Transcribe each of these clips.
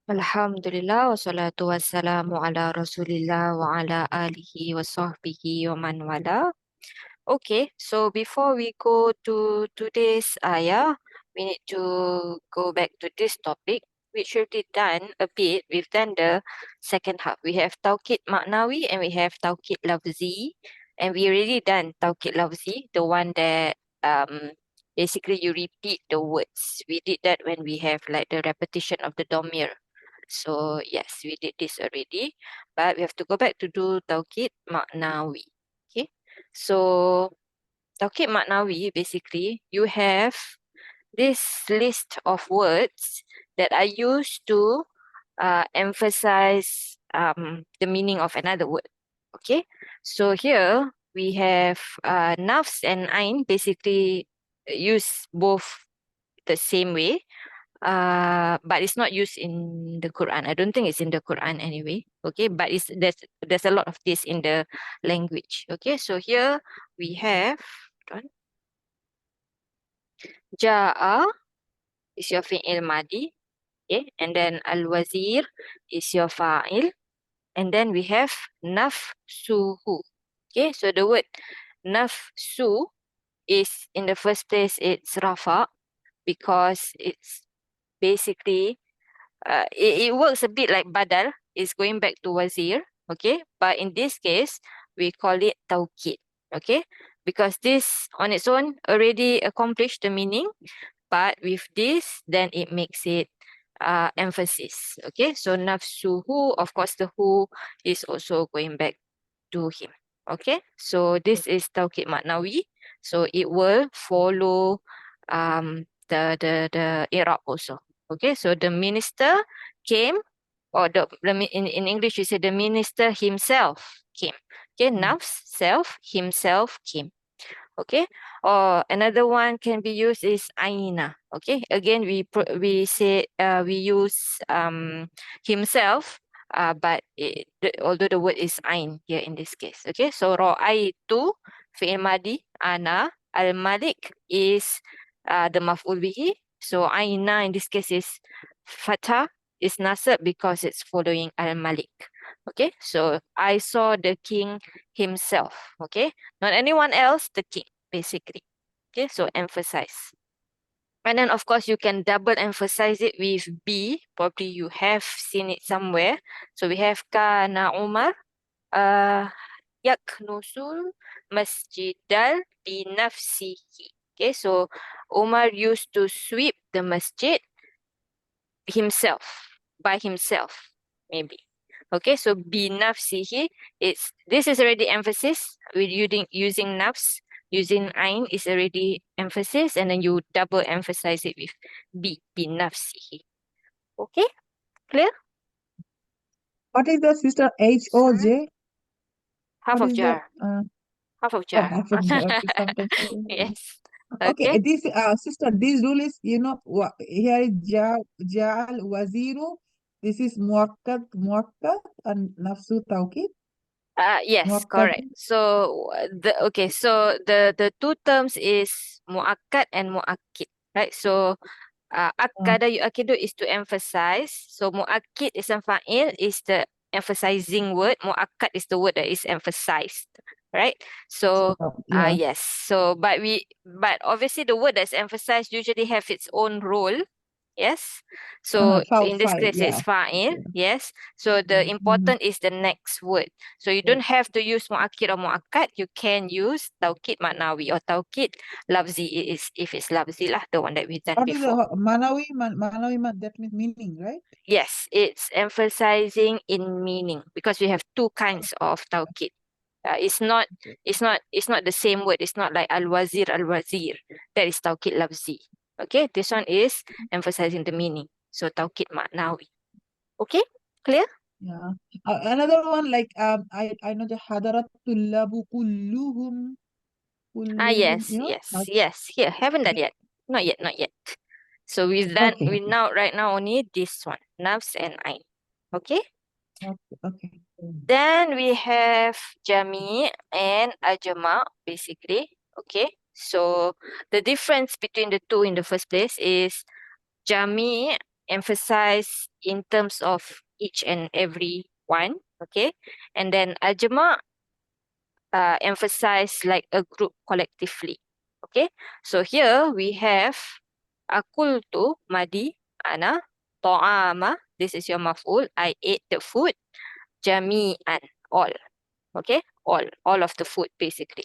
Alhamdulillah wassalatu wassalamu ala Rasulillah wa ala alihi wa sahbihi wa man wala. Okay, so before we go to today's ayah, we need to go back to this topic, which we've done a bit. We've done the second half. We have Tawqid Ma'nawi and we have Tawqid Lafzi. And we already done Tawqid Lafzi, the one that basically you repeat the words. We did that when we have like the repetition of the domir. So yes, we did this already, but we have to go back to do Tawqid Ma'nawi. Okay, so Tawqid Ma'nawi, basically, you have this list of words that are used to emphasize the meaning of another word. Okay, so here we have nafs and ain basically use both the same way, but it's not used in the Quran. I don't think it's in the Quran anyway. Okay, but there's a lot of this in the language. Okay, so here we have hold on. Ja'a is your fi'il madi. Okay, and then al-wazir is your fa'il. And then we have nafsuhu. Okay, so the word nafsu is in the first place it's rafa because it's basically it works a bit like badal. It's going back to wazir. Okay, but in this case we call it tawkid. Okay, because this on its own already accomplished the meaning, but with this then it makes it emphasis. Okay, so nafsuhu, of course the who is also going back to him. Okay, so this is tawkid maknawi, so it will follow the i'rab also. Okay, so the minister came, or in English you say the minister himself came. Okay, nafs, self, himself came. Okay, or another one can be used is aina. Okay, again we say we use himself, but although the word is ain here in this case. Okay, so ra'aitu fi'il madi, ana, al malik is the maf'ul bihi, so aina in this case is fatha, is nasab because it's following al malik. Okay, so I saw the king himself. Okay, not anyone else, the king, basically. Okay, so emphasize. And then, of course, you can double emphasize it with B. Probably you have seen it somewhere. So we have Kana Umar yaknusul masjidal binafsihi. Okay, so Umar used to sweep the masjid himself, by himself, maybe. Okay, so binafsihi, this is already emphasis with using nafs, using ain is already emphasis, and then you double emphasize it with binafsihi. Okay, clear? What is the sister HOJ? Half What of is the jar, half of oh, jar. half of the okay, sometimes. Yes. Okay, Okay. this sister, this rule is here is Ja'al Waziru. This is Muakkad and Nafsu Tawkid. Yes, Muakkad. correct. So the two terms is muakkad and muakkid, right? So akkada yu'akkidu is to emphasize. So muakkid is a fa'il, is the emphasizing word. Muakkad is the word that is emphasized, right? So Yeah. yes. So but obviously the word that's emphasized usually have its own role. Yes. So in this case Yeah. it's fa'il. Yes. So the Mhm. important is the next word. So you don't have to use muakkid or muakkad. You can use tawkid maknawi or tawkid lafzi. It is if it's lafzi lah, the one that we've done What is the before. Manawi? That means meaning, right? Yes, it's emphasizing in meaning because we have two kinds of tawkid. It's not Okay. it's not the same word. It's not like al-wazir. That is tawkid lafzi. Okay, this one is emphasizing the meaning. So tawkid maknawi. Okay, clear? Yeah. Another one like I know the Hadaratul kulluhum, Yes, yes, That- yes. Here, haven't done yet. Not yet, not yet. So we've done okay, we now right now only this one, nafs and ain. Okay. okay. Then we have jami and ajma, basically. Okay. So the difference between the two in the first place is jami emphasize in terms of each and every one. Okay. And then ajma emphasize like a group collectively. Okay. So here we have akultu madi ana ta'ama. This is your maf'ul. I ate the food. Jami'an, all. Okay, all of the food basically.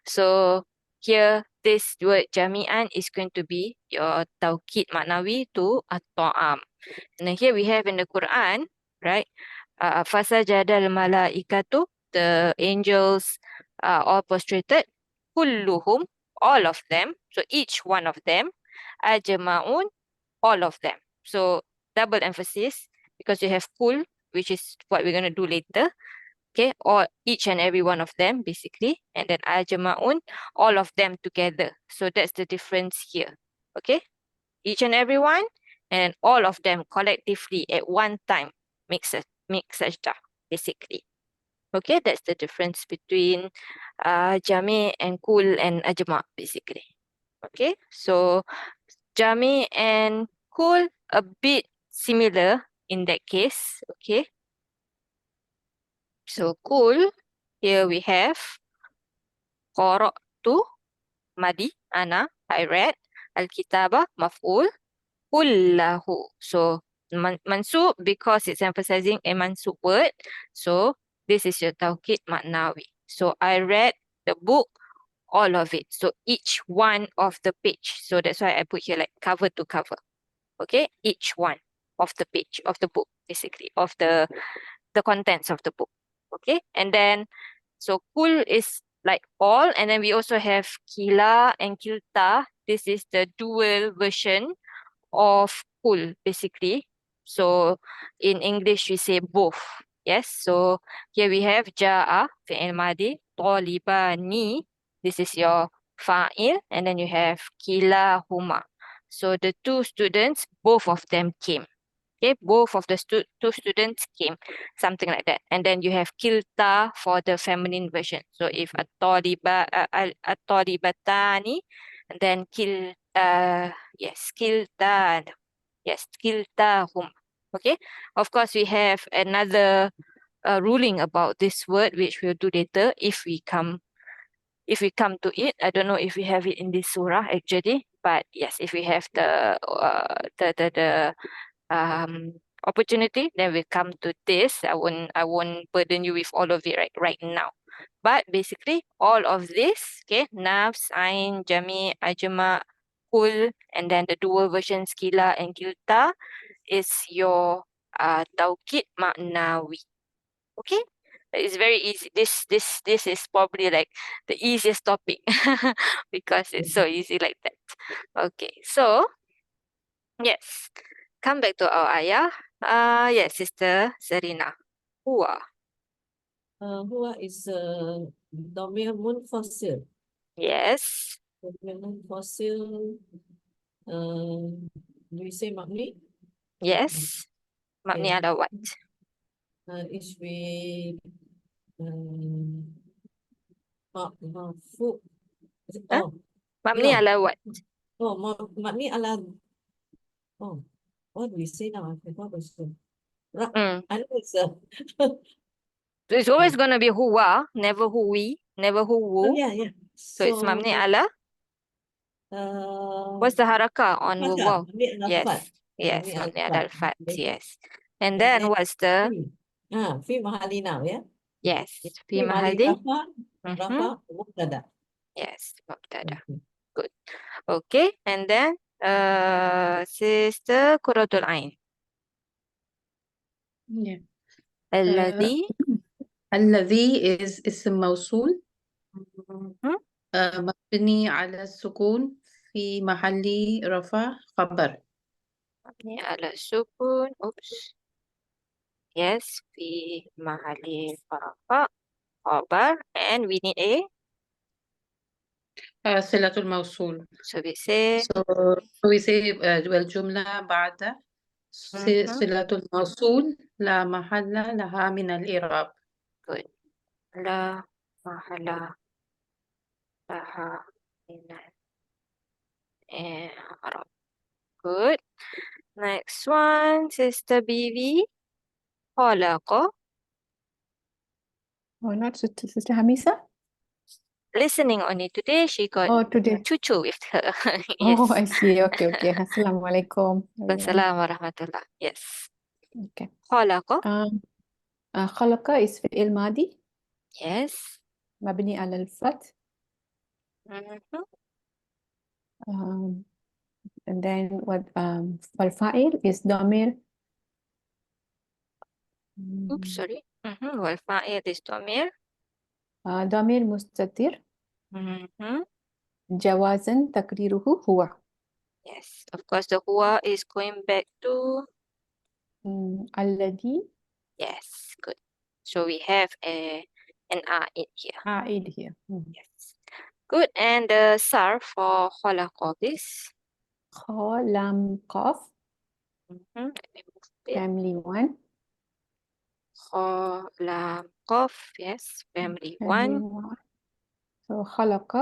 So here this word jami'an is going to be your taukid maknawi to at-ta'am. And then here we have in the Quran, right? Fasajadal malaikatu, the angels are all prostrated. Kulluhum, all of them. So each one of them. Ajma'un, all of them. So double emphasis because you have kul, which is what we're going to do later. Okay, or each and every one of them basically, and then ajma'un, all of them together. So that's the difference here. Okay, each and every one and all of them collectively at one time make sajda basically. Okay, that's the difference between jami and kul and ajma basically. Okay, so jami and kul a bit similar in that case. Okay, so kul, here we have qara'tu madi ana, I read, al-kitaba maf'ul, kullahu. So mansub because it's emphasizing a mansub word. So this is your taukid maknawi. So I read the book, all of it. So each one of the page. So that's why I put here like cover to cover. Okay, each one of the page of the book, basically, of the contents of the book. Okay, and then so kul is like all, and then we also have kila and kilta. This is the dual version of kul basically. So in English we say both. Yes, so here we have ja'a fi'il madi, talibani, this is your fa'il, and then you have kilahuma. So the two students, both of them came. Okay, both of the two students came, something like that. And then you have kilta for the feminine version. So if at-talibatani, and then yes, kiltan. Yes, kiltahum. Okay. Of course, we have another ruling about this word, which we'll do later if we come to it. I don't know if we have it in this surah actually, but yes, if we have the opportunity, then we come to this. I won't burden you with all of it right now. But basically, all of this, okay, nafs, ain, jami, ajma, kul, and then the dual versions kila and kilta is your taukid maknawi. Okay, it's very easy. This is probably like the easiest topic because it's so easy like that. Okay, so yes, come back to our ayah. Yes, Sister Serena. Huwa. Huwa is Domir Munfasil. Yes. Domir Munfasil. Do we say Mabni? Yes. Mabni Okay. ala what? Is we Mafu. Huh? Oh, Mabni no. ala what? Oh, Mabni ala. Oh, what do we say now? I forgot also. Mm. I know it's So it's always gonna be huwa, never huwi, never huwu. yeah. So it's mabni ala. What's the haraka on waw? Yes. Yes, mabni ala al-fat. Yes. And then what's the fi mahali now, yeah? yes, fi Fi mahali mahalli? rafa mubtada. Yes, mubtada. Okay. Good. Okay, and then Sister Qurratul Ain. Yeah. الذي الذي is اسم موصول Mhm. مبني على السكون في محل رفع خبر. مبني على السكون. Oops. Yes, في محل رفع خبر, and we need a صلة الموصول. so we say So we say والجملة بعد صلة الموصول لا محل لها من الإعراب. good. لا محل لها من الإعراب. Good. Next one, Sister Bibi. Khalaqa. Oh, not Sister Hamisa? Listening only today, she got Oh, today. Cucu with her. Oh, Yes. I see. Okay, okay. Assalamualaikum, everyone. Wassalamu warahmatullah. Yes. Okay. Khalaqa. خلق is فعل ماضي Yes. مبني على الفتح. Mhm. And then والفاعل is ضمير. Oops, sorry. والفاعل is ضمير. ضمير مستتر Mhm. جوازا تقديره هو. Yes. Of course, the huwa is going back to. الذي Yes. Good. So we have an R in here. عائد here. Yes. Good. And the sarf for khalaqa, please. خا لام قاف Let me move a bit. family 1. Kha, lam, qaf. Yes. Family family 1. 1. So خلق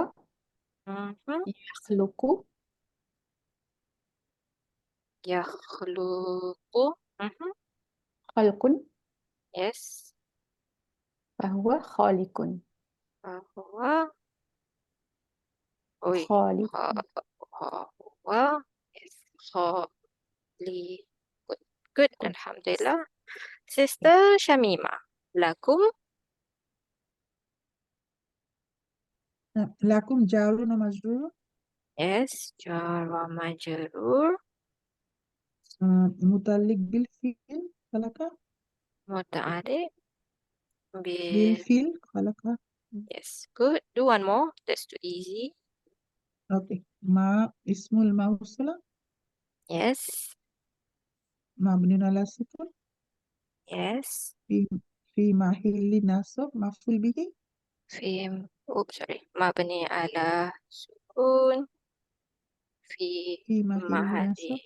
Mhm. يخلق Yakhluqu. Mhm. خلق Yes. فهو خالق. Fahuwa. Oi. خالق. Fahuwa. Yes. Khali. Good. Good. Good. Alhamdulillah. Sister Shamima. Lakum. لكم جار ومجرور. Yes. Jar wa majrur. متعلق بالفعل خلق. Muta'alliq bil. بالفعل خلق. Yes. Good. Do one more. That's too easy. Okay. ما اسم الموصولة Yes. مبني على السكون Yes. في محل نصب مفعول به. Oops, sorry. مبني على سكون في في محل محل نصب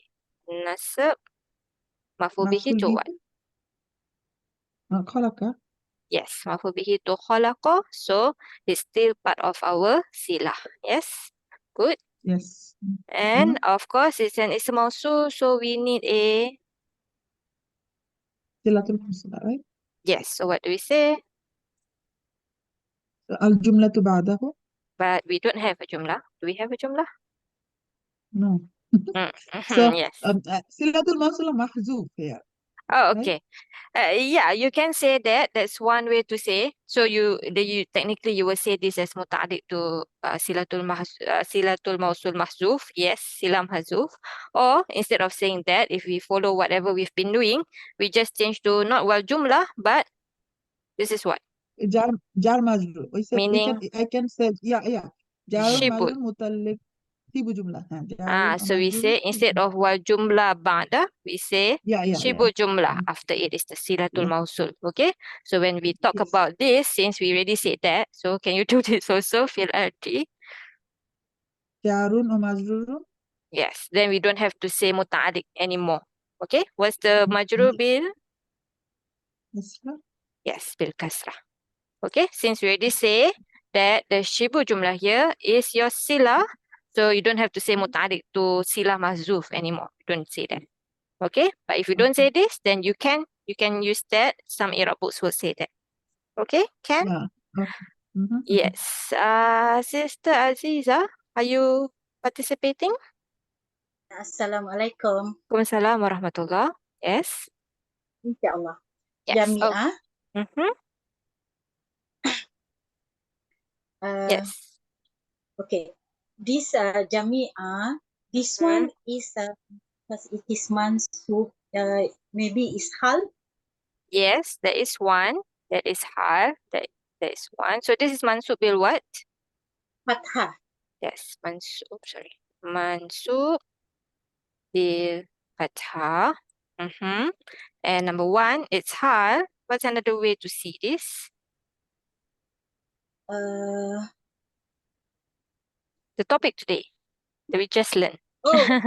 نصب مفعول به مفعول to به. what? خلق. Yes, مفعول به to khalaqa. So it's still part of our silah. Yes. Good. Yes. And of course it's an ism mawsul, so we need a. صلة الموصولة, right? Yes. So what do we say? الجملة بعده. But we don't have a jumlah. Do we have a jumlah? No. Mm. So Yes. صلة الموصولة محذوف here. Oh, right? okay. Yeah, you can say that. That's one way to say. So you technically you will say this as muta'alliq to silatul mawsul mahzuf. Yes, sila mahzuf. Or instead of saying that, if we follow whatever we've been doing, we just change to not wal jumlah, but this is what? جار مجرور. Meaning I can say جار shibud. مجرور متعلق في جملة. جار So we ومجرور. say instead of wal jumlah ba'da, we say Yeah. shibu jumlah. After it is the silatul Yeah. mausul. Okay. So when we talk Yes. about this, since we already said that, so can you do this also? Fil arti. جار ومجرور. Yes. Then we don't have to say muta'alliq anymore. Okay. What's the majrur bil? كسرة. Yes, bil kasrah. Okay. Since we already say that the shibu jumlah here is your sila, so you don't have to say muta'alliq to sila mahzuf anymore. Don't say that. Okay, but if you don't say this, then you can use that. Some Arab books will say that. Okay, can? Yeah. Okay. Yes. Sister Aziza, are you participating? Assalamualaikum. Waalaikumsalam warahmatullah. Yes. InsyaAllah. Yes. Oh. Jami'ah. Mm-hmm. Yes. Okay. This Jami'ah, this one is because it is mansub, maybe is hal. Yes, there is one. That is hal. There is one. So this is mansub bil what? Fathah. Yes, mansub. Sorry, mansub bil fathah. Mm-hmm. And number one, it's hal. What's another way to see this? The topic today that we just learned. Yeah.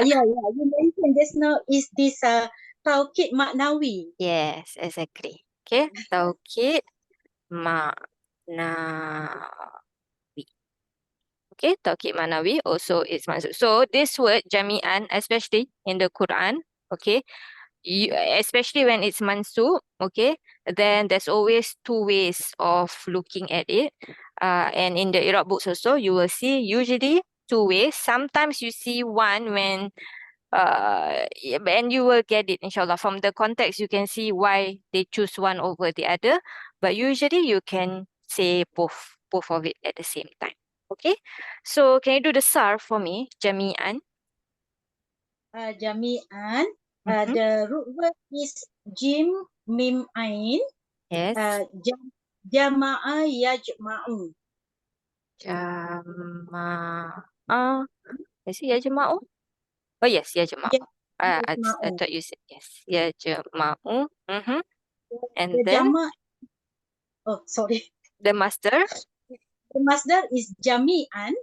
You mentioned just now is this Taukid Maknawi. Yes, exactly. Okay, taukid maknawi. Okay, Okay, taukid manawi also is mansub. So this word jami'an, especially in the Quran, okay, especially when it's mansub, okay, then there's always two ways of looking at it. And in the Iraq books also, you will see usually two ways. Sometimes you see one when and you will get it, inshallah. From the context, you can see why they choose one over the other. But usually you can say both of it at the same time. Okay. So can you do the sar for me? Jami'an. Jami'an. Mhm. The root word is jim mim ain. Yes. Jama'a yajma'u. Jama'a. Is it yajma'u? Oh yes, yajma'u. I Yajma'u. thought you said yes. Yajma'u. Mm-hmm. And The then jama'. Oh, sorry. the master. The masdar is jami'an.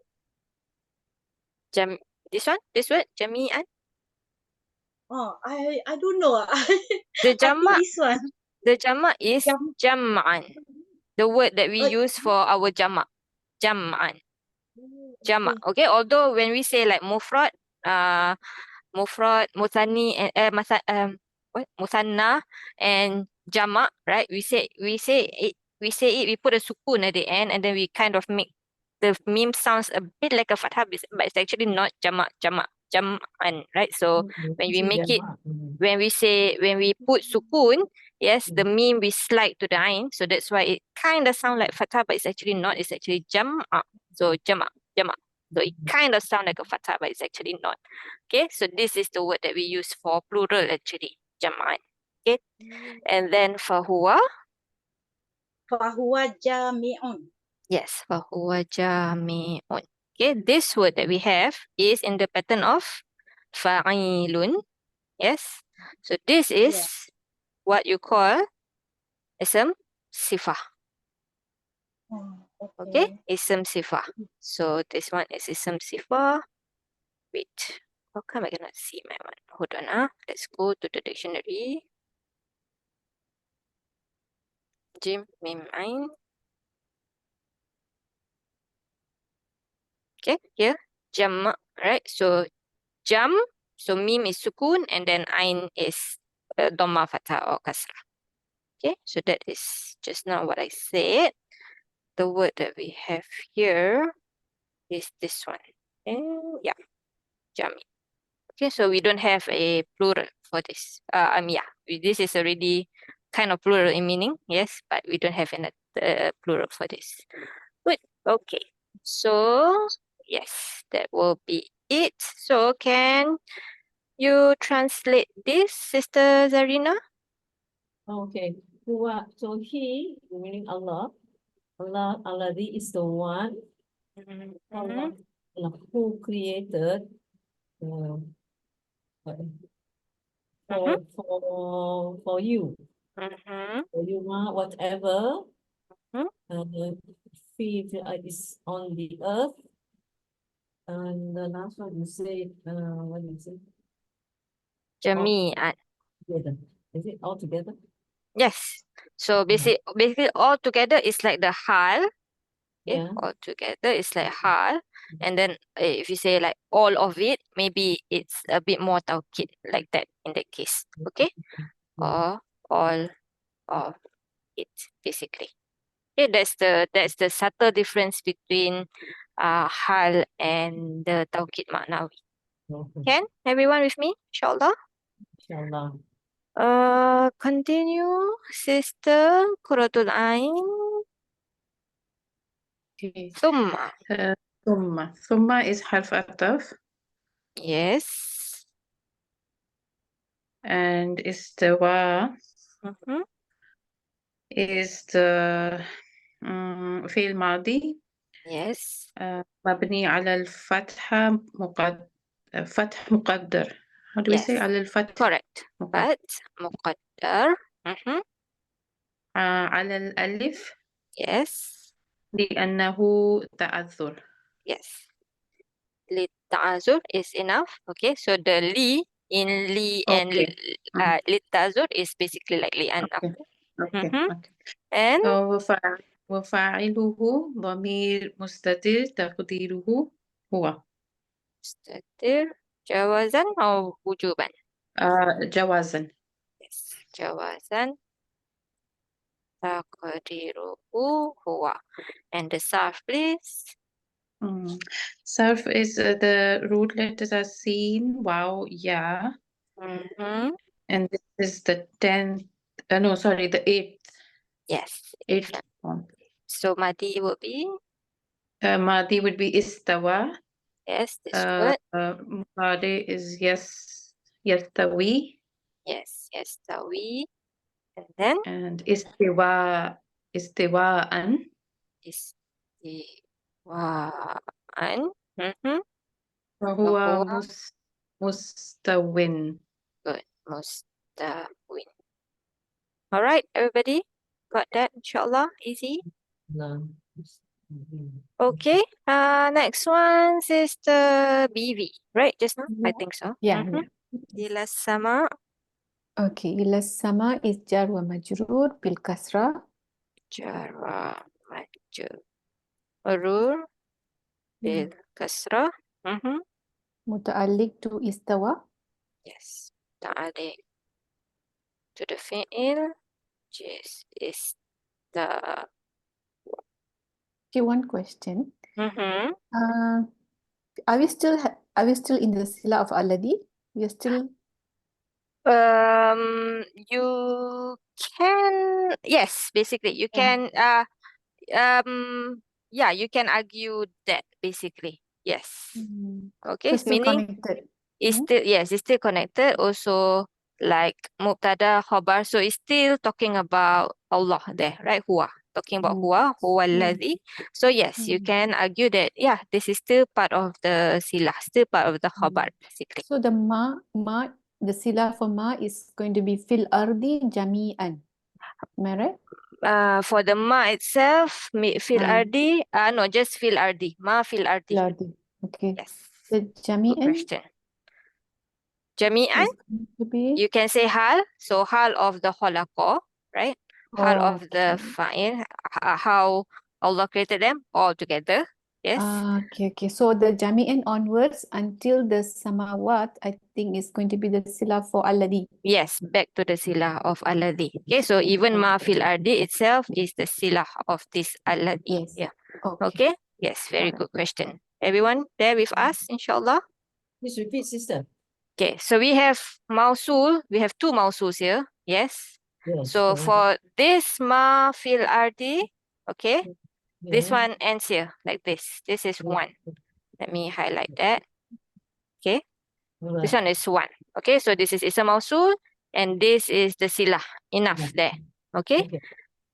This word, jami'an. Oh, I don't know. The I think jama', this one. the jama' is Jam- jam'an. The word that we Oh, use for our jama'. Jam'an. Jama'. okay. Okay. Although when we say like mufrad, musanni, and musanna and jama', right? We say it, we put a sukun at the end, and then we kind of make the meme sounds a bit like a fathah, but it's actually not jam'an, right? So when we make it, when we put sukun, yes, the meme we slide to the ain, so that's why it kind of sound like fathah, but it's actually not. It's actually jam'a. So jama'. So it kind of sound like a fathah, but it's actually not. Okay, so this is the word that we use for plural actually, jama'an. Okay, and then fahuwa, Fahuwa jami'un. yes, fahuwa jami'un. Okay, this word that we have is in the pattern of fa'ilun. Yes, so this is Yeah. what you call ism sifah. Oh, Okay, ism sifah. So this one is ism sifah. Wait, how come I cannot see my one? Hold on, let's go to the dictionary. Jim, mim, ain. Okay, here, jam, right? So jam, so mim is sukun, and then ain is dhamma fatha or kasra. Okay, so that is just now what I said. The word that we have here is this one. And yeah, jami. Okay, so we don't have a plural for this. This is already kind of plural in meaning, yes, but we don't have another plural for this. Good. Okay. So yes, that will be it. So can you translate this, Sister Zarina? Okay. So he, meaning Allah, Alladhi is the one, Allah, who created for you. For you, whatever is on the earth. And the last one you say, what do you say? Jami'an. Together. Is it all together? Yes. So basically all together is like the hal. Okay, Yeah. all together is like hal. And then if you say like all of it, maybe it's a bit more taukid like that in that case. Okay? Or all of it, basically. Okay, that's the subtle difference between hal and the taukid ma'nawi. Okay. Can everyone with me? Inshallah. Inshallah. Continue, Sister Quratul Ain. Okay. Thumma. ثم is حرف عطف Yes. and استوى Mm-hmm. is the فعل ماضي Yes. مبني على الفتحة فتح مقدر. How do we say Yes. على الفتح؟ Correct. مقدر. But muqaddar. Mm-hmm. على الألف Yes. لأنه تعذر. Yes. Litta'azur is enough. Okay. So the li in li and Okay. litta'azur is basically like li'an. Okay. Okay. Mm-hmm. Okay. And وفاعله ضمير مستتر تقديره هو مستتر جوازا أو وجوبا. جوازا. Yes. جوازا تقديره هو. And the صرف please. Surf is the root letters are seen, wow, yeah. Mhm. And this is the 10th, no, sorry, the 8th. Yes. 8th form. So Madi will be, Madi would be istawa. yes, this word. Mudari is yastawi. Yes, yes, Tawi. And then And istiwaan. is the Waan. Mhm. وهو وهو mustawin. good. Mustawin. All right, everybody. Got that, inshallah? Easy. No. Okay. Next one is the BV, right? Just now? I Yeah. think so. Yeah, Mhm. yeah. Ila sama Okay, إلى السماء is jar ومجرور بالكسرة. jara majrur bil kasrah. Mhm. متعلق to استوى. Yes. Ta'alik to the fi'il, which is the Okay, one question. mhm. Are we still in the sila of alladhi? We are still You can, yes, basically you can yeah, you can argue that basically. Yes. Okay, so still meaning connected. it's Mhm. still, yes, it's still connected. Also like mubtada khabar, so it's still talking about Allah there, right? Huwa, talking about huwa alladhi. So yes, you can argue that, yeah, this is still part of the silah, still part of the khabar basically. So the the sila for ma is going to be fil ardi jami'an. Am I right? For the ma itself, fil Ah. ardi, no, just fil ardi, ma fil ardi. Fil ardi. Okay. Yes. The Good jami'an question. Jami'an, is going to be you can say hal, so hal of the khalaqa, right? Hal of the okay. fa'il, how Allah created them all together. Yes. Okay. So the jami'an onwards until the samawat, I think is going to be the sila for alladhi. Yes, back to the silah of alladhi. Okay, so even ma fil ardi itself is the silah of this alladhi. Yes. Yeah. Okay. Okay. Yes, very good question. Everyone there with us, inshallah? Please repeat, sister. Okay, so we have mausul. We have two mausuls here. Yes. Yes. So for this ma fil ardi, okay, this yeah. one ends here like this. This is one. Let me highlight that. Okay, this one is one. Okay, so this is ism mausul and this is the silah. Enough there. Okay. Okay.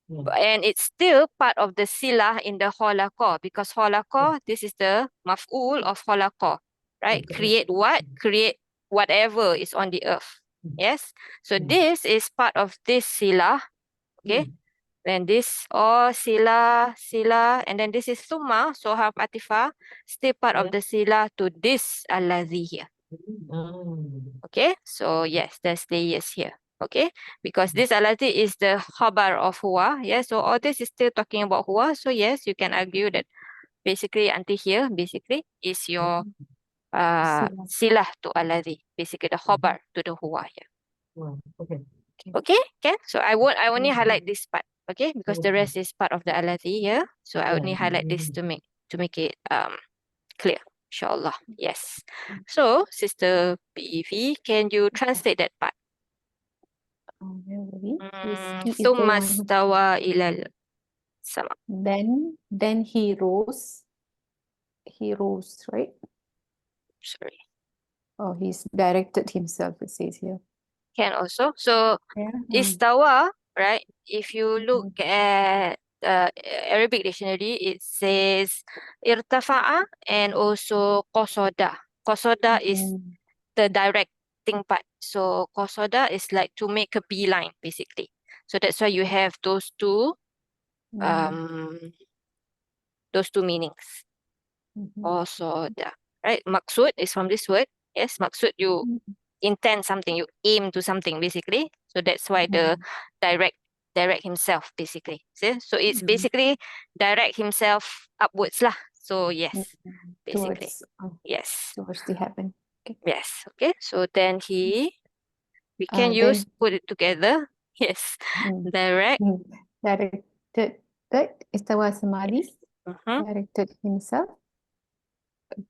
Yeah. And it's still part of the silah in the khalaqa, because khalaqa, this is the maf'ul of khalaqa, right? Okay. Create what? Create whatever is on the earth. Yes. So this is part of this silah. Okay. Then this sila, and then this is summa, so harf atifah, still part of the sila to this alladhi here. Okay, so yes, there's layers here. Okay, because this alladhi is the khabar of huwa. Yes, so all this is still talking about huwa. So yes, you can argue that basically until here, basically is your silah to alladhi, basically the khabar to the huwa here. Okay. Okay, okay. So I only highlight this part. Okay, because the rest is part of the alladhi here. So I only highlight this to make it clear. Inshallah. Yes. So Sister PV, can you translate that part? Where were we? He is the ثم one who- استوى إلى السماء. Then he rose. He rose, right? Sorry. Oh, he's directed himself, it says here. Can also. So Yeah. istawa, right? If you look at Arabic dictionary, it says irtafa'a and also qasada. Qasada is the directing part. So qasada is like to make a beeline, basically. So that's why you have those two meanings. Qasada, right? Maksud is from this word. Yes, maksud, you intend something, you aim to something, basically. So that's why the direct himself, basically. See? So it's basically direct himself upwards lah. So yes, basically. Towards, Yes. towards the heaven. Yes. Okay. So then we can Then- use put it together. Yes. Mm. Direct. Directed, istawa samadhi, Mhm. directed himself,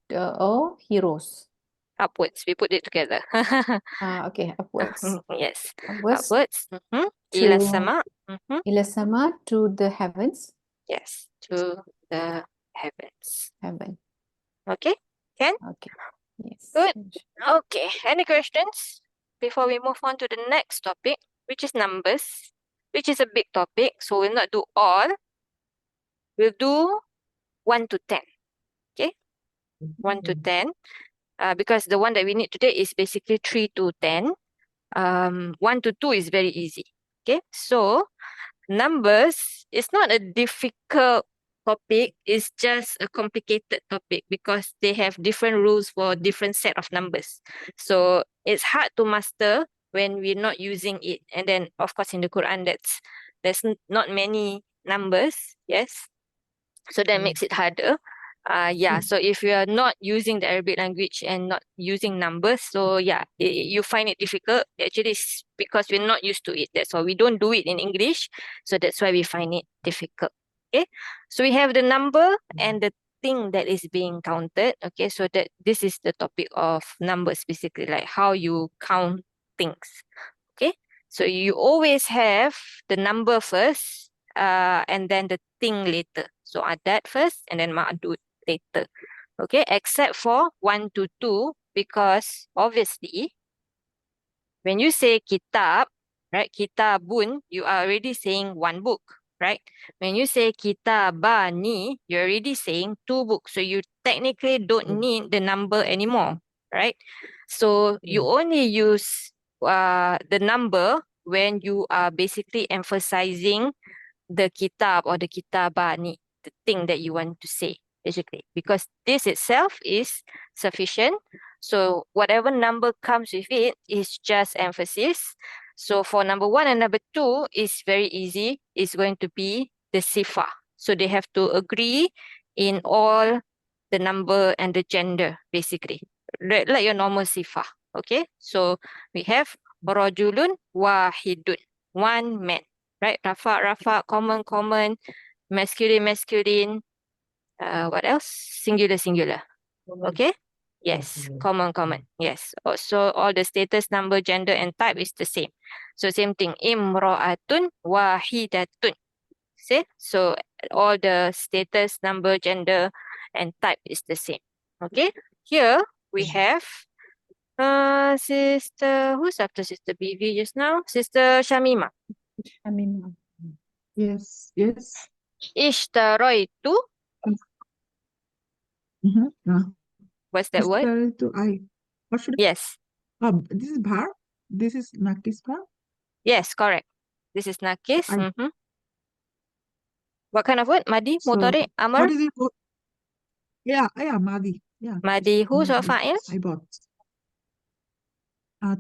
or he rose. Upwards. We put it together. Okay, upwards. Yes. Upwards Upwards. Ila to sama. ila sama, to the heavens, Yes. To the heavens. heaven. Okay. Can? Okay. Yes. Good. Okay. Any questions before we move on to the next topic, which is numbers, which is a big topic. So we'll not do all. We'll do 1 to 10. Okay. 1 to 10. Because the one that we need today is basically 3 to 10. 1 to 2 is very easy. Okay. So numbers is not a difficult topic. It's just a complicated topic because they have different rules for different set of numbers. So it's hard to master when we're not using it. And then of course in the Quran there's not many numbers. Yes. So that makes it harder. So if you are not using the Arabic language and not using numbers, so you find it difficult. Actually, it's because we're not used to it. That's why we don't do it in English. So that's why we find it difficult. Okay. So we have the number and the thing that is being counted. Okay. So that this is the topic of numbers, basically, like how you count things. Okay. So you always have the number first, and then the thing later. So adat first and then ma'dud later. Okay, except for 1 to 2, because obviously when you say kitab, right, kitabun, you are already saying one book, right? When you say kitabani, you're already saying two books. So you technically don't need the number anymore, right? So you only use the number when you are basically emphasizing the kitab or the kitabani, the thing that you want to say, basically, because this itself is sufficient. So whatever number comes with it is just emphasis. So for number 1 and number 2 is very easy. It's going to be the sifa. So they have to agree in all the number and the gender, basically, like your normal sifa. Okay, so we have rajulun wahidun, one man. Right? Rafa, common, masculine. What else? Singular. Okay? Yes, common. Yes. Also, all the status, number, gender, and type is the same. So same thing. Imra'atun wahidatun. See? So all the status, number, gender, and type is the same. Okay? Here we have sister, who's after sister BV just now? Sister Shamima. Shamima. Yes. Ishtaraitu. What's that word? What should Yes. this is bhar. This is nakis bhar. Yes, correct. This is nakis. I- What kind of word? Madi, So, mudhari, amr, What is it? Yeah, Madi. Yeah. madi. Who's your Madi. fa'il? I bought.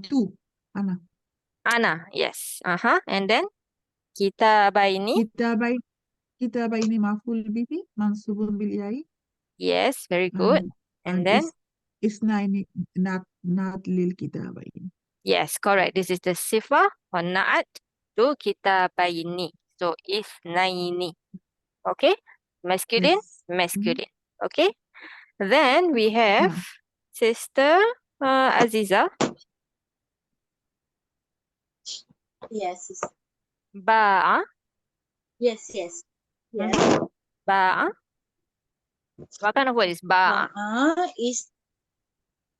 Two. Ana. Ana. Yes. And then kitabaini. Kitabaini maful bihi mansubun bil ya'i. Yes, very good. And then Isnaini not lil kitabaini. yes, correct. This is the sifa or na'at to kitabaini. So isnaini. Okay? Masculine, Yes. masculine. Okay? Then we have sister Aziza. Yes. Ba'a. Yes. Ba'a. What kind of word is ba'a? Is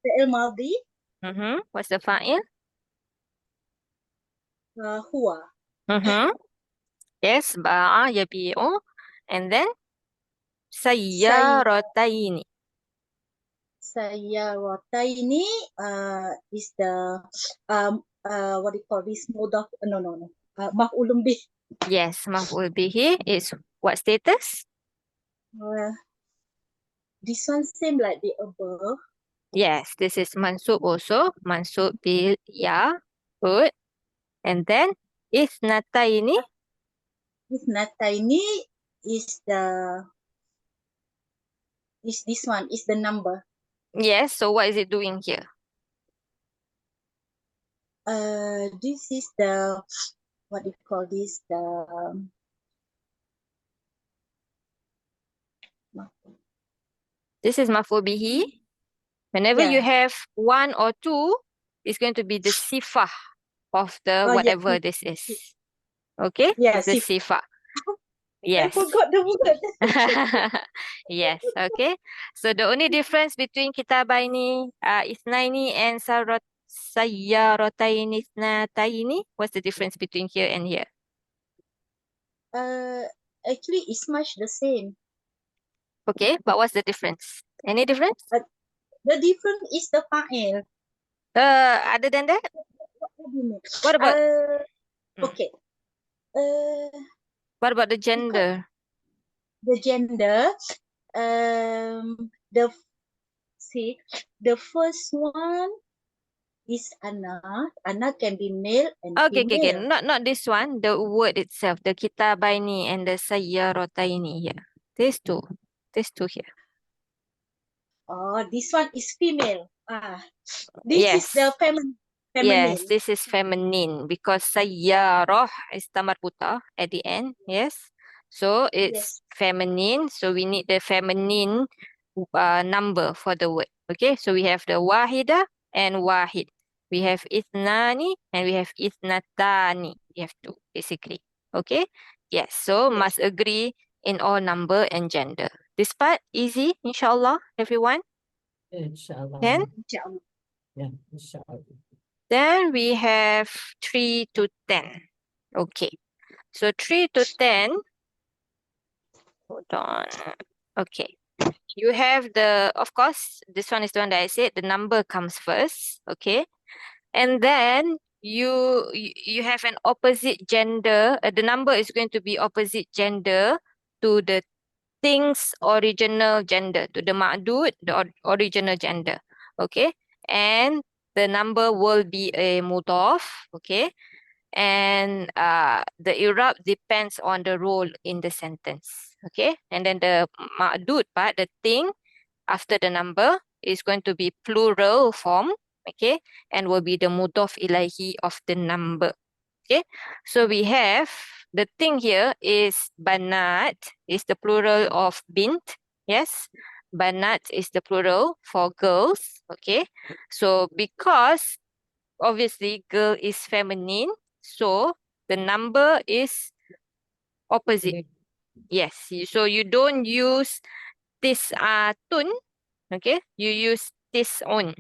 fi'il madhi. What's the fa'il? Huwa. Yes, ba'a yabi'u. And then sayyarataini. Sayyarataini is the what do you call this? Mudaf? No. Maf'ulun bih. Yes, maf'ul bihi is what status? This one same like the above. Yes, this is mansub also. Mansub bil ya. Good. And then isnataini. Isnataini is the is this one, is the number. Yes, so what is it doing here? This is the, what do you call this? This is maf'ul bihi. Whenever you Yeah. have one or two, it's going to be the sifah of the Oh, yeah. whatever this is. Okay? Yeah, It's the sifah. sifah. I Yes. forgot the word. Yes, okay. So the only difference between kitabaini, ithnaini and sayyarataini ithnataini, what's the difference between here and here? Actually, it's much the same. Okay, but what's the difference? Any difference? The difference is the fa'il. Other than that, What do you mean? what about Okay. what about the gender? The gender, the the first one is Ana. Ana can be male and Okay, female. Not this one, the word itself, the kitabaini and the sayyarataini here. These two here. Oh, this one is female. This is Yes. the feminine. Yes, this is feminine because sayyarah is tamarbuta at the end. Yes. So it's feminine. So we need the feminine number for the word. Okay. So we have the wahida and wahid. We have ithnani and we have ithnatani. We have two basically. Okay. Yes. So must agree in all number and gender. This part easy, inshallah, everyone. Inshallah. Can? Inshallah. Yeah, inshallah. Then we have 3 to 10. Okay. So 3 to 10. Hold on. Okay. You have of course, this one is the one that I said, the number comes first. Okay. And then you have an opposite gender. The number is going to be opposite gender to the thing's original gender, to the ma'dud, the original gender. Okay. And the number will be a mudaf. Okay. And the i'rab depends on the role in the sentence. Okay. And then the ma'dud part, the thing after the number is going to be plural form. Okay. And will be the mudaf ilahi of the number. Okay. So we have the thing here is banat is the plural of bint. Yes. Banat is the plural for girls. Okay. So because obviously girl is feminine, so the number is opposite. Yes. So you don't use tis'atun. Okay. You use tis'un.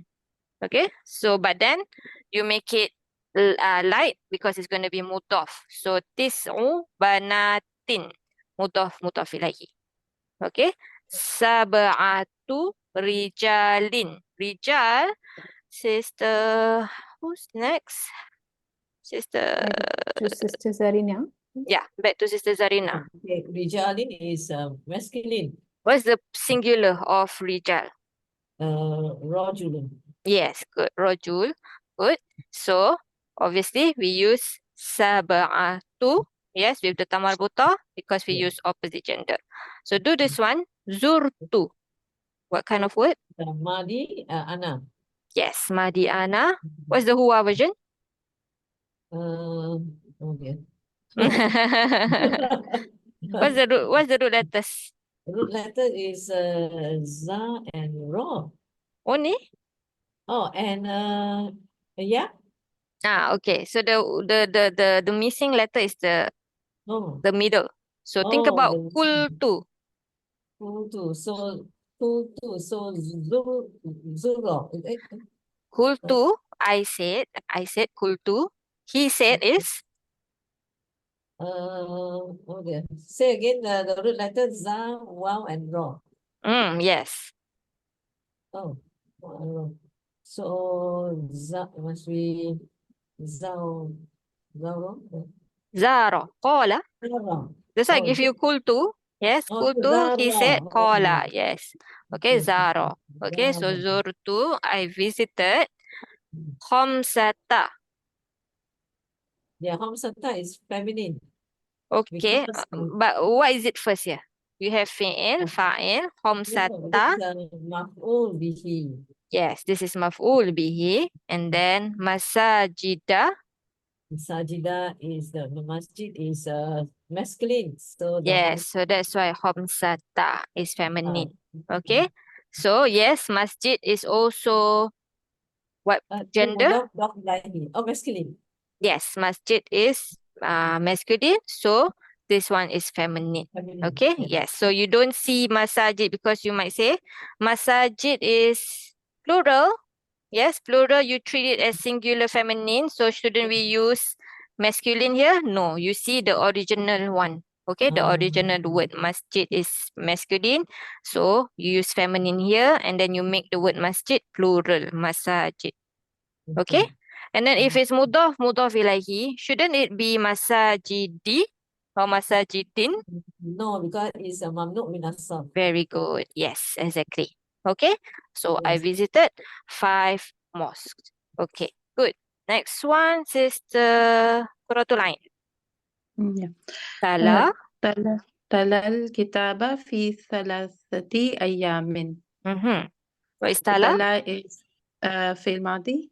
Okay. So but then you make it light because it's going to be mudaf. So tis'u banatin. Mudaf ilahi. Okay. Sab'atu rijalin. Rijal, sister, who's next? Sister, To Sister Zarina. yeah, back to Sister Zarina. Okay, Rijalin is masculine. What's the singular of rijal? Rajulun. Yes, good. Rajul. Good. So obviously we use sab'atu. Yes, with the tamarbuta because we Yeah. use opposite gender. So do this one. Zurtu. What kind of word? Madi, Ana. Yes, Madiana. What's the Huwa version? Okay. What's the root letters? Root letter is Za and Ra. Only? Oh, and yeah. Okay. So the missing letter is Oh, the middle. So think about kultu. Kultu. So Kultu. So Zuro. Kultu, I said kultu. He said is Okay. Say again the root letter Za, Wow, and Ra. yes. Oh, so Za must be Zao, Zao, Zara. Qala. Zara. That's why I give you kultu. Yes, Oh, kultu. He said Zara. qala. Yes. Okay, Okay. Zara. Okay, so Zara. zurtu, I visited khamsata. Yeah, Hamsata is feminine. Okay, Because, but what is it first here? You have fi'il, fa'il, No, khamsata. this is maf'ul bihi. Yes, this is maf'ul bihi. And then masajida. Sajida is the masjid is masculine. So the Yes, so that's why khamsata is feminine. uh, Okay. So yes, masjid is also what gender? Mudaf ilahi. Oh, masculine. Yes, masjid is masculine. So this one is feminine. Feminine. Okay. Yes. So you don't see masajid because you might say masajid is plural. Yes, plural, you treat it as singular feminine. So shouldn't we use masculine here? No, you see the original one. Okay, the original word masjid is masculine. So you use feminine here and then you make the word masjid plural, masajid. Okay? And then if it's mudaf ilahi, shouldn't it be masajidi or masajidin? No, because it's a mamnu min as-sarf. Very good. Yes, exactly. Okay. So I Yes. visited 5 mosques. Okay, good. Next one, Sister Quratul Ain. Yeah. Tala. تلا الكتاب في 3 أيام. What is tala? تلا is في الماضي.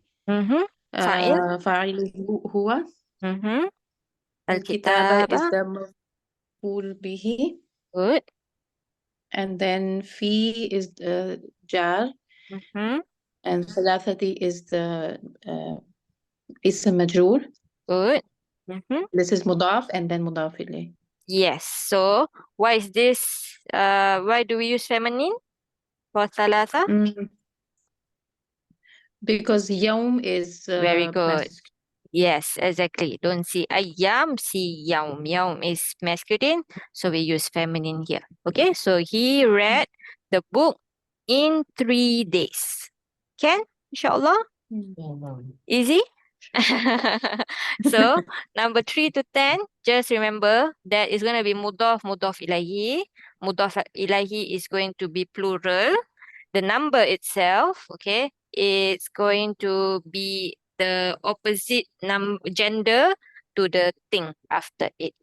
Fa'il. فاعله هو. الكتابة is Al-kitaba. the مفعول به. Good. And then في is the jar. And 3 is the اسم مجرور. Good. This is مضاف and then مضاف إليه. Yes. So why is this? Why do we use feminine for thalatha? Because يوم is Very good. masculine. Yes, exactly. Don't see ayam, see yaum. Yaum is masculine, so we use feminine here. Okay, so he read the book in 3 days. Can? Inshallah? Easy? So, number 3 to 10, just remember that is going to be mudaf ilahi. Mudaf ilahi is going to be plural. The number itself, okay, it's going to be the opposite gender to the thing after it.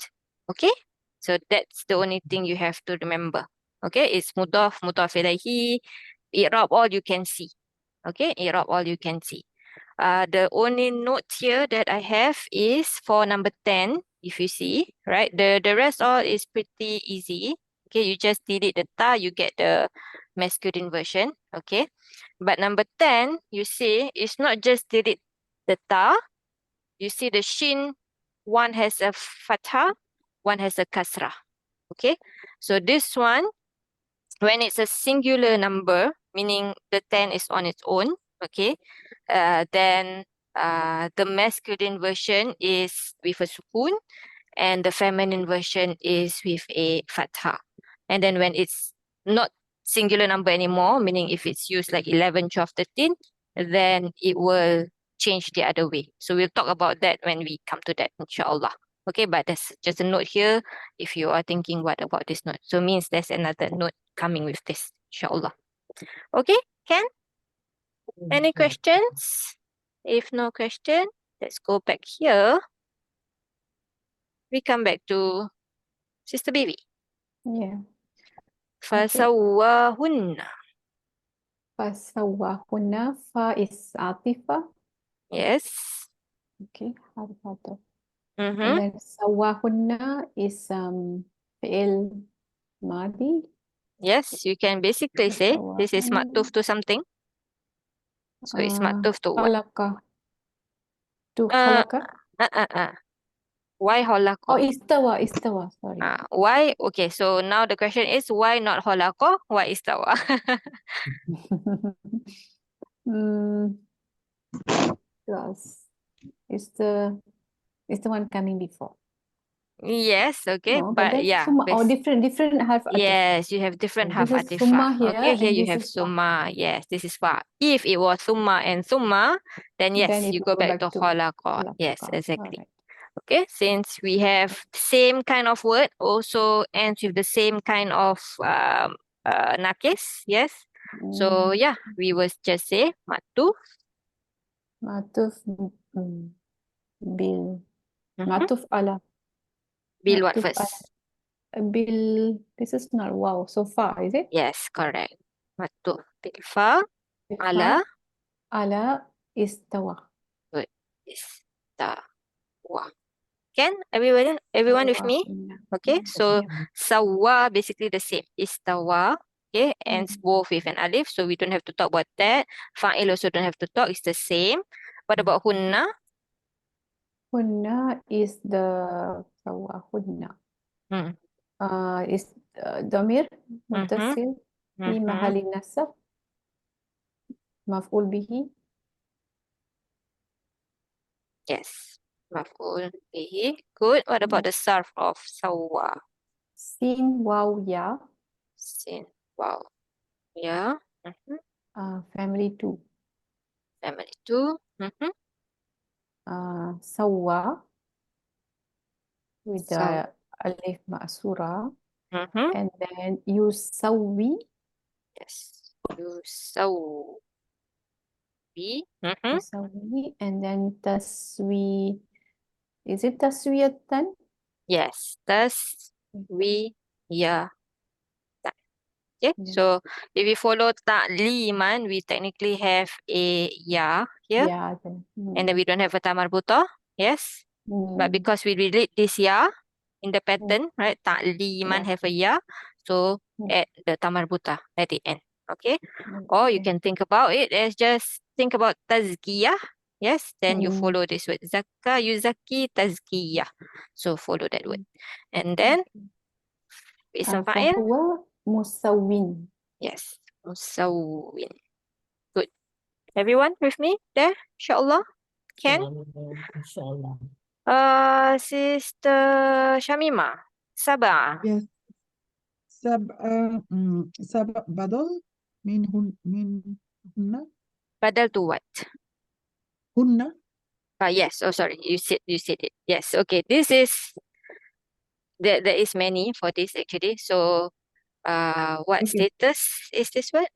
Okay? So that's the only thing you have to remember. Okay, it's mudaf ilahi, i'rab all you can see. Okay, i'rab all you can see. The only note here that I have is for number 10, if you see, right? The rest all is pretty easy. Okay, you just delete the ta, you get the masculine version. Okay, but number 10, you see, it's not just delete the ta. You see the shin, one has a fatha, one has a kasrah. Okay, so this one, when it's a singular number, meaning the 10 is on its own, okay, then the masculine version is with a sukun and the feminine version is with a fatha. And then when it's not singular number anymore, meaning if it's used like 11, 12, 13, then it will change the other way. So we'll talk about that when we come to that, inshallah. Okay, but there's just a note here if you are thinking what about this note. So means there's another note coming with this, inshallah. Okay, Ken? Any questions? If no question, let's go back here. We come back to Sister Baby. Yeah. Fasawwahunna. Fasawahunna, fa is atifa. Yes. Okay, harf ataf. Mm-hmm. And then sawahunna is fi'il madi. Yes, you can basically say this is Sawahunna. maktuf to something. So it's maktuf to what? Khalaqa. To Uh, khalaqa. Why holaqa? Oh, istawa, sorry. Why? Okay, so now the question is why not holaqa? Why istawa? Plus. It's the one coming before. Yes, okay, No, but then yeah. summa, different harf atif. Yes, you have different half This is atifah. summa here, Okay, here and you this have is fa. summa. Yes, this is fa. If it was summa and summa, then yes, Then it you will go back to holaqa. Yes, khalaqa. exactly. Alright. Okay, since we have same kind of word, also ends with the same kind of nakis. Yes. So yeah, we will just say matuf. Matuf bil. Matuf ala. Bil what Matuf first? this is not wow, so far, is it? Yes, correct. Matu bil fa ala Ala istawa. istawa. Can everyone with me? Tawahunna. Okay, so Yeah. sawa basically the same. Istawa, okay, ends both with an alif, so we don't have to talk about that. Fa'il also don't have to talk, it's the same. What about hunna? Hunna is the tawahunna. Hmm. Is damir muttasil fi Mhm. mahali nasab maf'ul bihi. Yes, maf'ul bihi. Good. What about the sarf of sawa? Sin waw ya, Sin, wow. Yeah. family 2. Family 2. Sawwa with Saw. the alif ma'sura, Mhm. and then yusawwi Yes. Yusawi. Mhm. yusawwi, and then taswi. Is it taswiyatan? Yes. Taswi. Yeah. Okay. Yeah. So if we follow ta'liman, we technically have a ya here, Yeah. Then. and then we don't have a ta marbuta. Yes. But because we relate this ya in the pattern, right? Ta'liman Yeah. have a ya, so Mm. add the ta marbuta at the end. Okay. Or you Okay. can think about it as just think about tazkiyah. Yes, then you Mm. follow this word. Zakka, yuzaki, tazkiyah. So follow that word. And then ism fa'il. Fahuwa musawwin. Yes, musawwin. Good. Everyone with me there? Inshallah. Can? Inshallah. Sister Shamima. Sabah. Yes. سبع بدل من هن Badal to what? هن Yes. Oh, sorry. You said it. Yes. Okay. This is there is many for this actually. So what Okay. status is this word?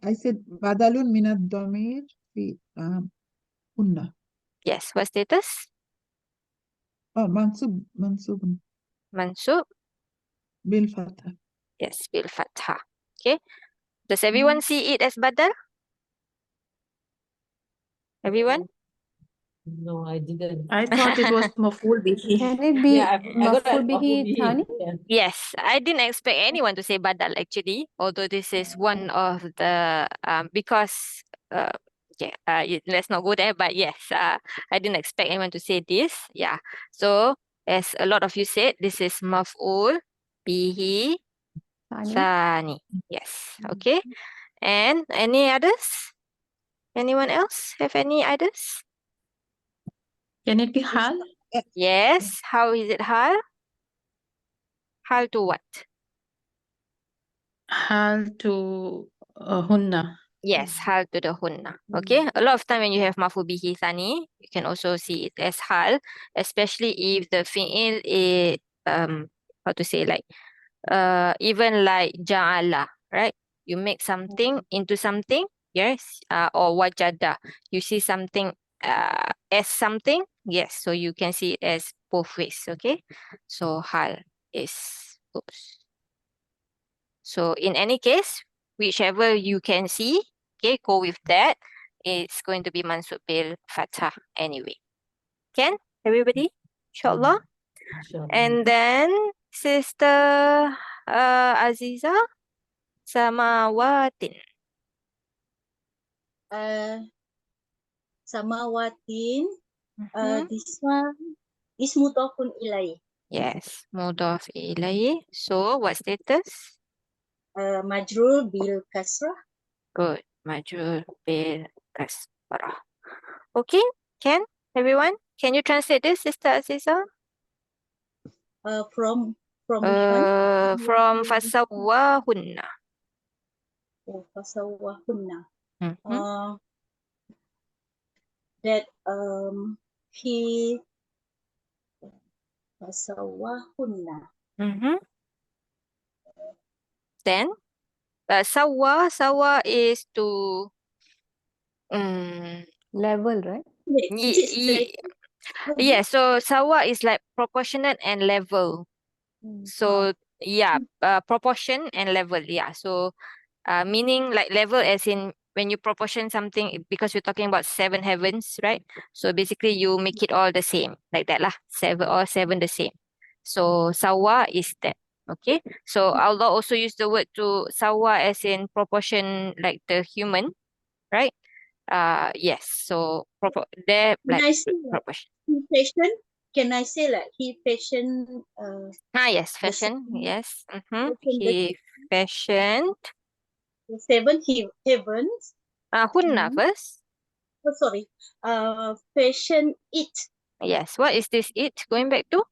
I said بدل من الضمير في هن. Yes. What status? منصوب Mansub. بالفتحة. Yes. Bil fathah. Okay. Does everyone see it as badal? Everyone? No, I didn't. I thought it was maf'ul bihi. Can it be Yeah, I got maf'ul that bihi thani? Yeah. Yes, I didn't expect anyone to say badal actually, although this is one of the because let's not go there, but yes, I didn't expect anyone to say this. Yeah. So as a lot of you said, this is maf'ul bihi Thani? thani. Yes. Okay. And any others? Anyone else have any others? Can it be hal? Yes. How is it hal? Hal to what? Hal to hunna. Yes, hal to the hunna. Okay. A lot of time when you have mafu bihi thani, you can also see it as hal, especially if the fi'il is how to say like even like ja'ala, right? You make something into something, yes, or wajada. You see something as something, yes. So you can see it as both ways, okay? So hal is oops. So in any case, whichever you can see, okay, go with that. It's going to be mansub bil fathah anyway. Can everybody? Inshallah. Inshallah. And then Sister Aziza, samawatin. Samawatin. Mhm. This one is mudafun ilai. Yes, mudaf ilayhi. So what status? Majrur bil kasrah. Good. Majrur bil kasrah. Okay, can everyone? Can you translate this, Sister Aziza? From which one? From fasawwahunna. Fasawwahunna. Mhm. That he fasawwahunna. Mm-hmm. Then, sawa is to Level, right? Wait, yeah, so sawa is like proportionate and level. So yeah, proportion and level. Yeah. So meaning like level as in when you proportion something because we're talking about 7 heavens, right? So basically you make it all the same like that lah. 7 the same. So sawa is that. Okay. So Allah also used the word to sawa as in proportion like the human, right? Yes. So there Can like I say like proportion. he fashion? Can I say like he fashion Yes, the fashion. seven, Yes. fashion He fashioned. the seven heavens? Hunna first. Oh, sorry. Fashion it. Yes. What is this it going back to?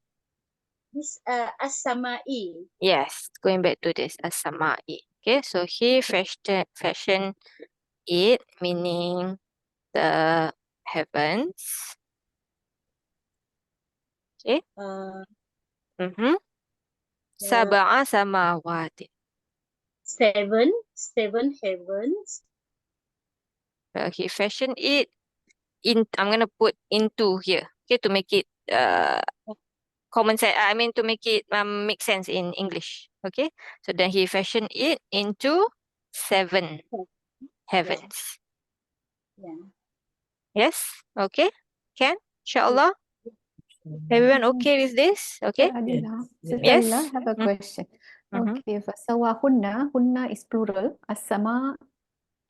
This as-samai. Yes, going back to this as-sama'i. Okay, so he fashioned it, meaning the heavens. Okay. The Sab'a samawati. seven heavens. He fashioned it in. I'm gonna put into here. Okay, to make it common sense. I mean to make it make sense in English. Okay, so then he fashioned it into 7 heavens. Yeah. Yes. Okay. Can inshallah. Everyone okay with this? Okay. Adila, Sister Yes. Adila, I have a question. Mhm. Okay, for hunna is plural. As-sama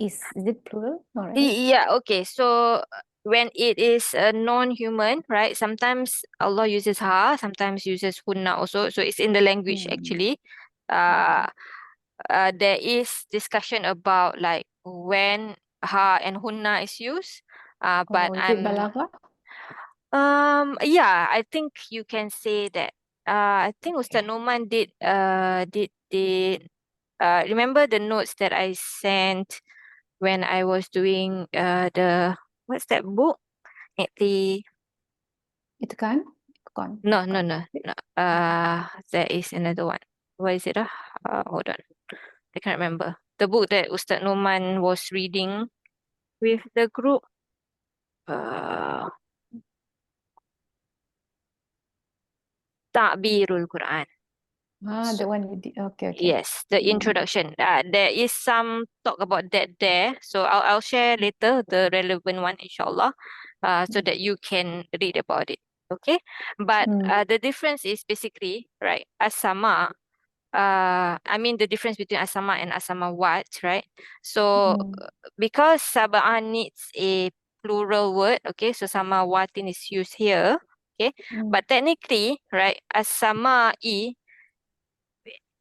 is it plural? All right. Yeah, okay. So when it is a non-human, right? Sometimes Allah uses ha, sometimes uses hunna also. So it's in the language actually. There is discussion about like when ha and hunna is used. But Is it balagha? yeah, I think you can say that. I think Ustaz Noman did remember the notes that I sent when I was doing the what's that book? The Itqan? no. There is another one. What is it? Hold on. I can't remember. The book that Ustaz Noman was reading with the group. Ta'birul Quran. The one you did. Okay. Yes, the introduction. There is some talk about that there. So I'll share later the relevant one, inshallah, so that you can read about it. Okay. But the difference is basically, right, asama. I mean the difference between asama and asamawat, right? So because sab'ah needs a plural word, okay, so samawatin is used here, okay. But technically, right, asama'i,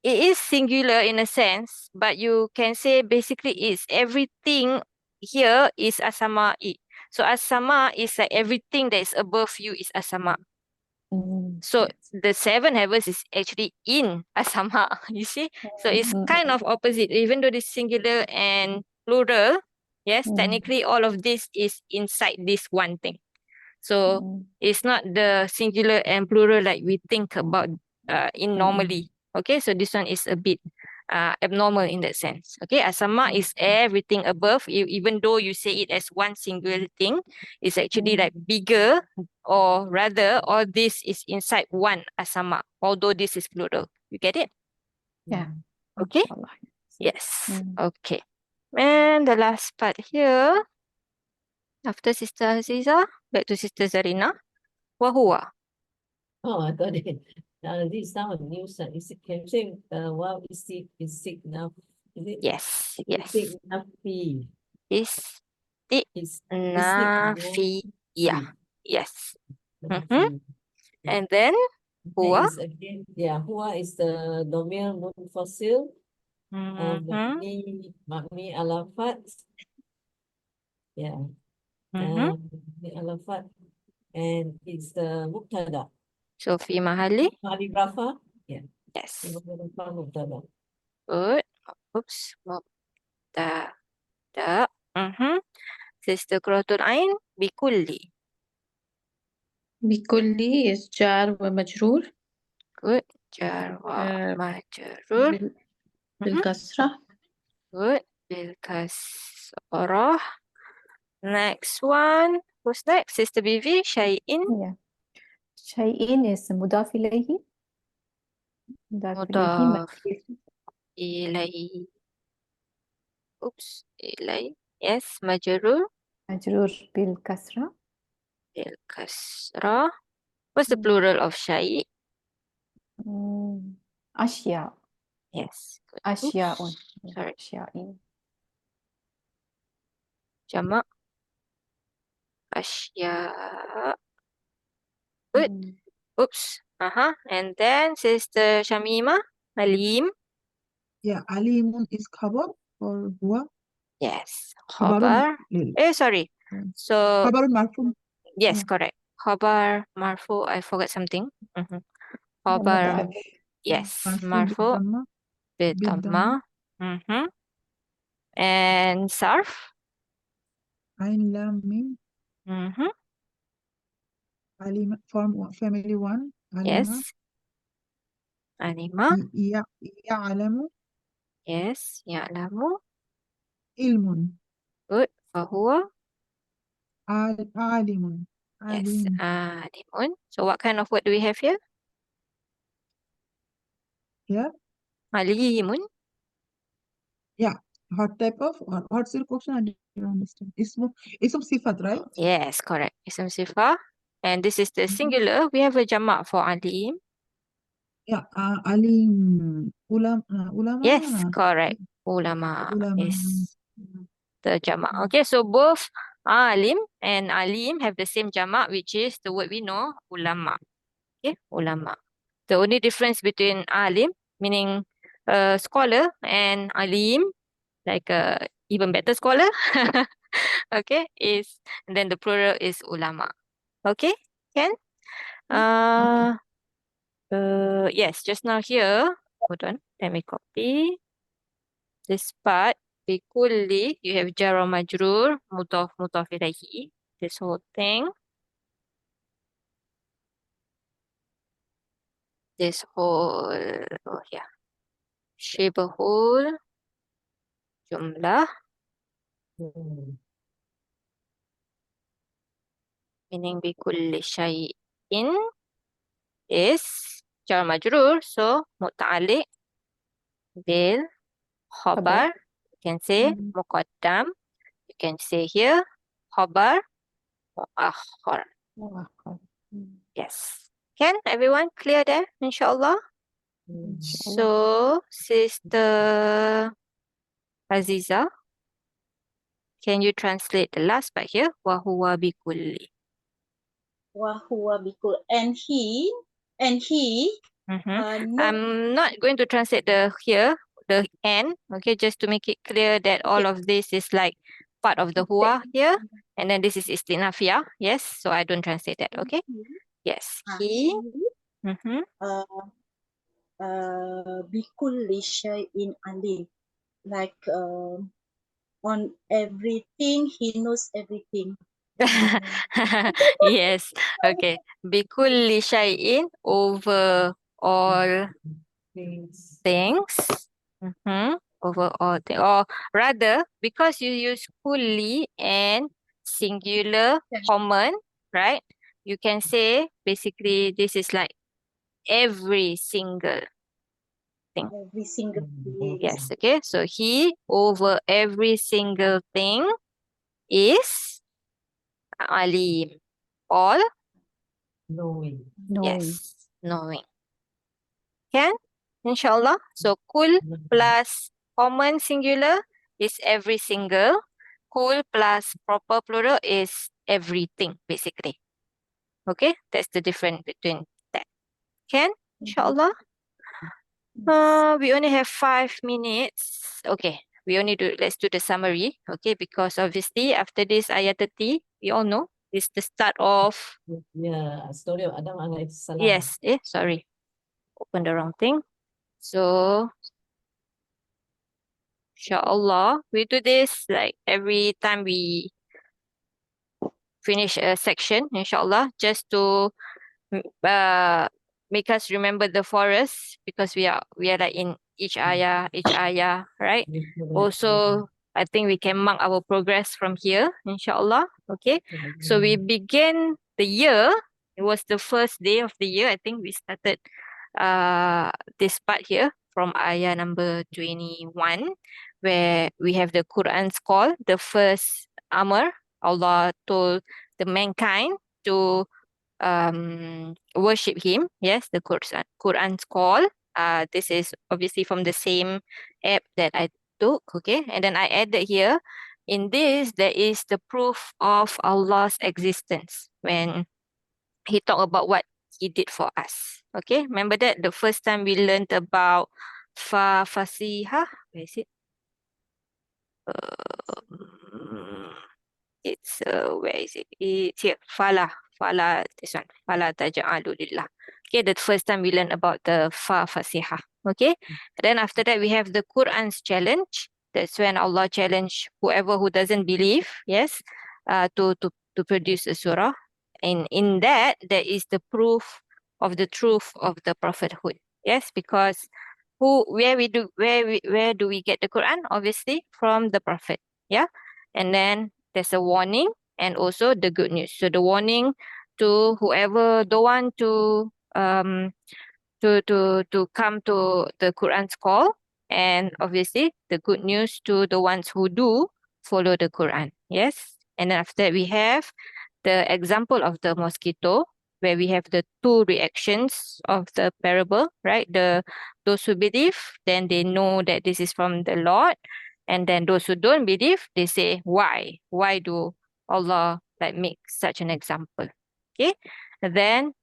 it is singular in a sense, but you can say basically it's everything here is asama'i. So asama is like everything that is above you is asama. So the 7 heavens is actually in asama, you see? So it's kind of opposite, even though it's singular and plural. Yes, technically all of this is inside this one thing. So it's not the singular and plural like we think about in normally. Okay, so this one is a bit abnormal in that sense. Okay, asama is everything above, even though you say it as one single thing, it's actually like bigger, or rather all this is inside one asama, although this is plural. You get it? Yeah. Okay. Inshallah. Yes. Okay. And the last part here, after Sister Aziza, back to Sister Zarina. Wahua. Oh, I got it. This is now a new side. Is it, can you say, wow, is sick now? Is it? Yes. Yes. Sick nafi. Is Is nafi. Yeah. Yes. nafi. And then That Hua. is again, yeah, Hua is the domir munfasil. Mabni alafat. Yeah. Mabni alafat. And it's the mubtada. So fi mahali. Ma'rifafa. Yeah. Yes. Mubtada. Good. Oops. Mubtada. Sister Quratul Ain. Bikulli. بكلي is jar ومجرور Good. Jar wa majrur. بالكسرة. Good. Bil kasrah. Next one. Who's next? Sister Bivi. Shay'in. Yeah. Shay'in is mudaf ilayhi. مضاف إليه مضاف إليه. Oops, إليه. Yes, مجرور مجرور بالكسرة. بالكسرة. What's the plural of شيء? أشياء. Yes. Good. أشياء. Oops, sorry. أشياء. جمع أشياء. Good. Oops. And then Sister Shamima, Halim. Yeah, عليم is خبر or هو Yes. خبر خبر. لل- Sorry. Mm. So, خبر مرفوع. yes, Yeah. correct. خبر مرفوع. I forgot something. خبر. مضاف. Yes. مرفوع مرفوع بالضمة. بالضمة. And صرف. عين لام ميم. Mhm. عليم family one. علم. Yes. علم. يعلم. Yes. يعلم. علم. Good. فهو. عالم. Yes. عليم. عالم. So what kind of word do we have here? Yeah. عليم. Yeah. What type of or what's your question? I didn't understand. اسم صفات, right? Yes, correct. اسم صفة. And this is the singular. We have a jamak for alim. Yeah. عليم. علماء. Yes, correct. Ulama علماء. is the jamak. Okay, so both alim and alim have the same jamak, which is the word we know, ulama. Okay, ulama. The only difference between alim, meaning a scholar, and alim, like a even better scholar, okay, is, and then the plural is ulama. Okay, can? Yes, just now here, hold on, let me copy this part. Bikulli, you have jar or majrur, mudaf ilaihi, this whole thing. This whole, oh yeah, shibahul jumlah, meaning bikulli shay'in is jar majrur, so muta'alliq bil khabar. You can say muqaddam. You can say here khabar muakhar. Yes. Can everyone clear there? Inshallah. So, Sister Aziza, can you translate the last part here? Wa huwa bikulli. Wahuwa bikul. And he no, I'm not going to translate the here, the and, okay, just to make it clear that all of this is like part of the huwa here, and then this is istinafiyah. Yes, so I don't translate that, okay? Yes, he. bikulli shay'in alim. Like on everything, he knows everything. Yes, okay. Bikulli shay'in, over all things. Over all things. Or rather, because you use kulli and singular common, right? You can say basically this is like every single thing. Every single thing. Yes, okay. So he over every single thing is alim. All, Knowing. yes, knowing. Can? Inshallah. So kul plus common singular is every single. Kul plus proper plural is everything, basically. Okay, that's the difference between that. Can? Inshallah. We only have 5 minutes. Okay, let's do the summary. Okay, because obviously after this ayat 30, we all know it's the start of, Yeah, story of Adam alaihi salam. yes, sorry, open the wrong thing. So, inshallah, we do this like every time we finish a section, inshallah, just to make us remember the forest, because we are like in each ayah, right? Also, I think we can mark our progress from here, inshallah. Okay, so we began the year. It was the first day of the year. I think we started this part here from ayah number 21, where we have the Quran's call, the first amr. Allah told the mankind to worship him. Yes, the Quran's call. This is obviously from the same app that I took. Okay, and then I added here. In this, there is the proof of Allah's existence when he talked about what he did for us. Okay, remember that the first time we learned about Fasiha. Where is it? It's where is it? It's here. Fala, this one. Fala taj'alu lillah. Okay, the first time we learned about the Fasiha. Okay, then after that we have the Quran's challenge. That's when Allah challenged whoever who doesn't believe, yes, to produce a surah. And in that, there is the proof of the truth of the prophethood. Yes, because where do we get the Quran? Obviously from the prophet. Yeah, and then there's a warning and also the good news. So the warning to whoever don't want to come to the Quran's call, and obviously the good news to the ones who do follow the Quran. Yes, and then after that we have the example of the mosquito, where we have the two reactions of the parable, right? Those who believe, then they know that this is from the Lord, and then those who don't believe, they say, why? Why do Allah like make such an example? Okay, and then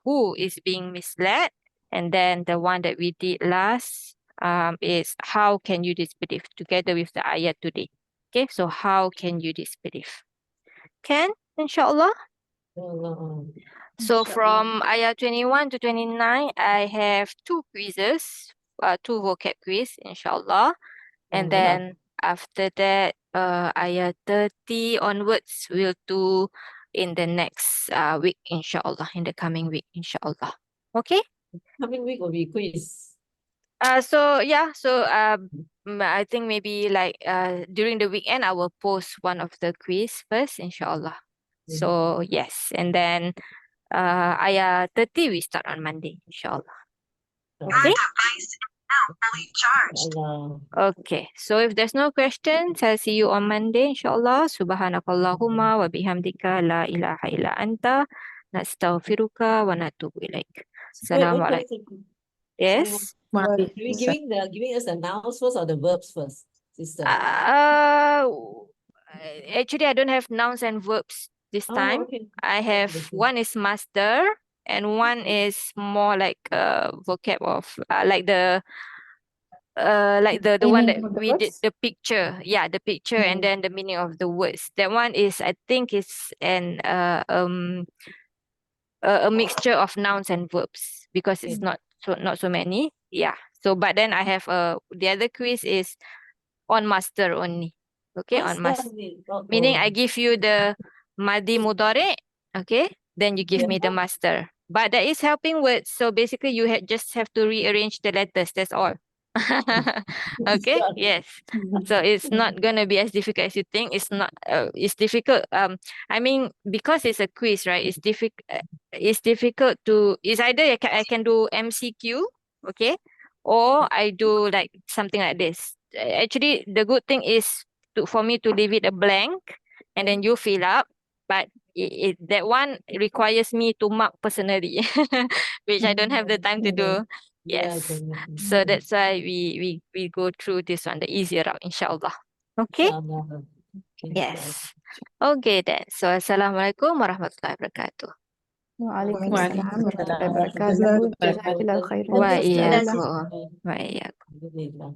who is being misled? And then the one that we did last is how can you disbelieve, together with the ayat today. Okay, so how can you disbelieve? Can, inshallah. So from ayah 21 to 29, I have two quizzes, two vocab quiz, inshallah. And then after that, ayah 30 onwards, we'll do in the next week, inshallah, in the coming week, inshallah. Okay? Coming week will be quiz. So I think maybe like during the weekend I will post one of the quiz first, inshallah. So yes, and then ayah 30 we start on Monday, inshallah. Okay? Allah. Okay. So if there's no questions, I'll see you on Monday, inshallah. Subhanakallahumma wa bihamdika la ilaha illa anta nastaghfiruka wa natubu ilaik. Assalamualaikum. Yes. Giving us the nouns first or the verbs first, sister? Actually, I don't have nouns and verbs this time. Okay. I have one is master and one is more like vocab of like the one that Meaning of the we did, words? the picture. Yeah, the picture and then the meaning of the words. That one is, I think, is a mixture of nouns and verbs because it's not so many. Yeah. So but then I have the other quiz is on master only. Okay, on master. Meaning I give you the Madi Mudhari, okay? Then you give me the master. But that is helping words. So basically you just have to rearrange the letters. That's all. Okay, yes. So it's not gonna be as difficult as you think. It's not. It's difficult. I mean, because it's a quiz, right? It's difficult. It's difficult to. It's either I can do MCQ, okay, or I do like something like this. Actually, the good thing is for me to leave it a blank, and then you fill up. But that one requires me to mark personally, which I don't have the time to do. Yes. So that's why we go through this one, the easier route, inshallah. Okay? Yes. Okay then. So Assalamualaikum warahmatullahi wabarakatuh. Waalaikumsalam warahmatullahi wabarakatuh. Jazakallahu khairan. Wa Ustazah. iyyakum. Wa iyyakum. Alhamdulillah.